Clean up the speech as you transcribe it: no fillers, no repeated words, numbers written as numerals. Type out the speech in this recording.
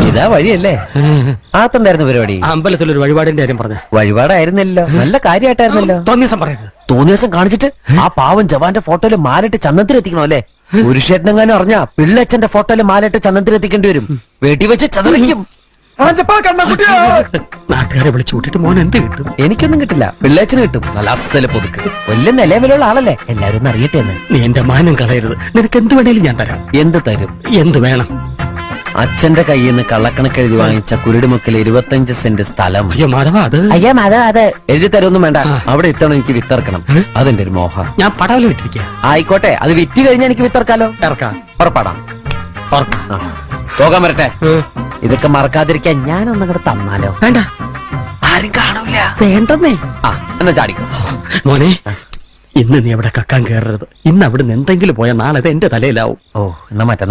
ഇതാ വഴിയല്ലേ? ആത്തുണ്ടായിരുന്നു പരിപാടി. അമ്പലത്തിലൊരു വഴിപാടിന്റെ കാര്യം പറഞ്ഞ വഴിപാടായിരുന്നല്ലോ, നല്ല കാര്യമായിട്ടായിരുന്നല്ലോ. തോന്നിയസം പറയരുത്. തോന്നിയ ദിവസം കാണിച്ചിട്ട് ആ പാവം ജവാന്റെ ഫോട്ടോയില് മാലിട്ട് ചന്ദനത്തിലെത്തിക്കണോ അല്ലേ? പുരുഷേട്ടനെങ്ങാനും അറിഞ്ഞ പിള്ളച്ചന്റെ ഫോട്ടോയില് മാലിട്ട് ചന്ദനത്തിലെത്തിക്കേണ്ടി വരും. വെടിവെച്ച് ചതറിക്കും. നാട്ടുകാരെ വിളിച്ചു കൂട്ടിട്ട് മോൻ എന്ത് കിട്ടും? എനിക്കൊന്നും കിട്ടില്ല, പിള്ളേച്ചന് കിട്ടും. നല്ല അസല് പുതുക്ക്. വലിയ നിലവിലുള്ള ആളല്ലേ, എല്ലാരും ഒന്ന് അറിയട്ടെ എന്ന്. നീ എന്റെ മാനം കളയരുത്. നിനക്ക് എന്ത് വേണേലും ഞാൻ തരാം. എന്ത് തരും? എന്ത് വേണം? അച്ഛന്റെ കയ്യിൽ നിന്ന് കള്ളക്കണക്ക് എഴുതി വാങ്ങിച്ച കുരുടിമുക്കിൽ 25 സെന്റ് സ്ഥലം. അയ്യോ മാധവ, അത് അയ്യാ മാധവ, അത് എഴുതി തരുമൊന്നും വേണ്ട. അവിടെ ഇത്തവണ എനിക്ക് വിത്തറക്കണം. അതെന്റെ ഒരു മോഹം. ഞാൻ പടവല വിട്ടിരിക്കുക. ആയിക്കോട്ടെ, അത് വിറ്റ് കഴിഞ്ഞാൽ എനിക്ക് വിത്തറക്കാലോ. ഇറക്കാം. പുറപ്പാടാം. പോകാൻ വരട്ടെ. ഇതൊക്കെ മറക്കാതിരിക്കാൻ ഞാനൊന്നും കൂടെ തന്നാലോ? വേണ്ട, ആരും കാണൂല. വേണ്ടെന്നേ. എന്നാ ചാടിക്കോ മോനെ. ഇന്ന് നീ അവിടെ കക്കാൻ കയറരുത്. ഇന്ന് അവിടുന്ന് എന്തെങ്കിലും പോയാൽ നാളെ എന്റെ തലയിലാവും. ഓ, എന്നാ മറ്റന്നാ